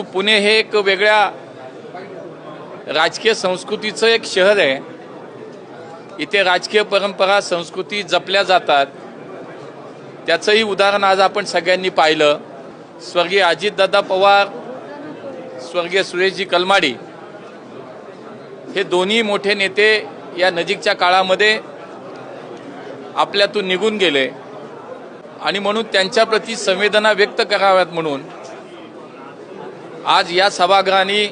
पुणे हे एक वेगळ्या राजकीय संस्कृतीचं एक शहर आहे। इथे राजकीय परंपरा संस्कृती जपल्या जातात। त्याचंही उदाहरण आज आपण सगळ्यांनी पाहिलं। स्वर्गीय अजितदादा पवार, स्वर्गीय सुरेशजी कलमाडी हे दोन्ही मोठे नेते या नजीकच्या काळामध्ये आपल्यातून निघून गेले आणि म्हणून त्यांच्याप्रती संवेदना व्यक्त कराव्यात म्हणून आज या सभागृहाने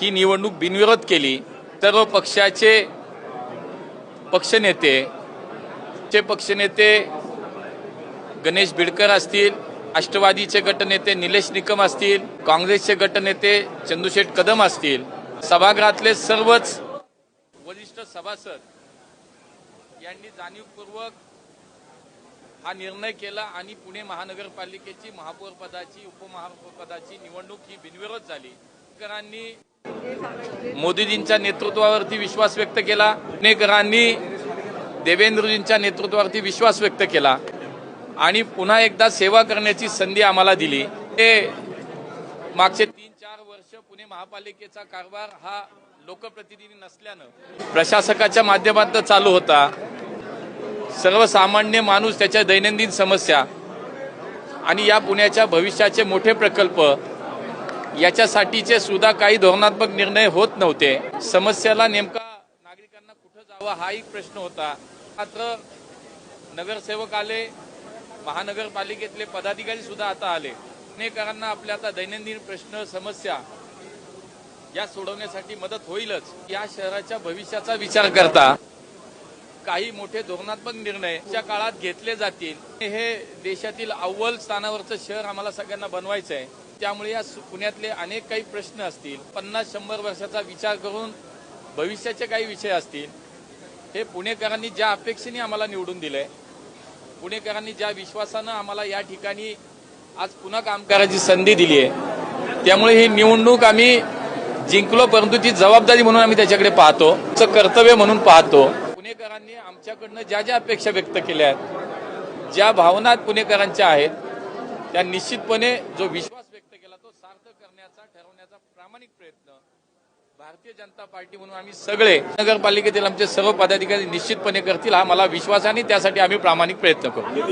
ही निवडणूक बिनविरोध केली। सर्व पक्षाचे पक्षनेते गणेश बिडकर असतील, राष्ट्रवादीचे गटनेते निलेश निकम असतील, काँग्रेसचे गटनेते चंदूशेठ कदम असतील, सभागृहातले सर्वच वरिष्ठ सभासद यांनी जाणीवपूर्वक हा निर्णय केला आणि पुणे महानगरपालिकेची महापौर पदाची उपमहापौर पदाची निवडणूक ही बिनविरोध झाली। पुणेकरांनी मोदीजींच्या नेतृत्वावरती विश्वास व्यक्त केला, पुणेकरांनी देवेंद्रजींच्या नेतृत्वावरती विश्वास व्यक्त केला आणि पुन्हा एकदा सेवा करण्याची संधी आम्हाला दिली। ते मागचे 3-4 वर्ष पुणे महापालिकेचा कारभार हा लोकप्रतिनिधी नसल्यानं प्रशासकाच्या माध्यमातून चालू होता। सर्वसामान्य माणूस त्याच्या दैनंदिन समस्या आणि या पुण्याच्या भविष्याचे मोठे प्रकल्प याच्यासाठीचे सुद्धा काही धोरणात्मक निर्णय होत नव्हते। समस्याला नेमका नागरिकांना कुठे जावं हा एक प्रश्न होता। मात्र नगरसेवक आले, महानगरपालिकेतले पदाधिकारी सुद्धा आता आले। पुणेकरांना आपल्या आता दैनंदिन प्रश्न समस्या या सोडवण्यासाठी मदत होईलच। या शहराच्या भविष्याचा विचार करता काही मोठे धोरणात्मक निर्णय त्या काळात घेतले जातील। हे देशातील अव्वल स्थानावरचं शहर आम्हाला सगळ्यांना बनवायचं आहे। त्यामुळे या पुण्यातले अनेक काही प्रश्न असतील, 50-100 वर्षाचा विचार करून भविष्याचे काही विषय असतील, हे पुणेकरांनी ज्या अपेक्षेने आम्हाला निवडून दिलंय, पुणेकरांनी ज्या विश्वासानं आम्हाला या ठिकाणी आज पुन्हा काम करायची संधी दिली आहे, त्यामुळे ही निवडणूक आम्ही जिंकलो, परंतु ती जबाबदारी म्हणून आम्ही त्याच्याकडे पाहतो, कर्तव्य म्हणून पाहतो। पुणेकरांनी आमच्याकडनं ज्या ज्या अपेक्षा व्यक्त केल्या आहेत, ज्या भावना पुणेकरांच्या आहेत, त्या निश्चितपणे जो विश्वास व्यक्त केला तो सार्थ करण्याचा ठरवण्याचा प्रामाणिक प्रयत्न भारतीय जनता पार्टी म्हणून आम्ही सगळे नगरपालिकेतील आमचे सर्व पदाधिकारी निश्चितपणे करतील हा मला विश्वास आहे आणि त्यासाठी आम्ही प्रामाणिक प्रयत्न करू।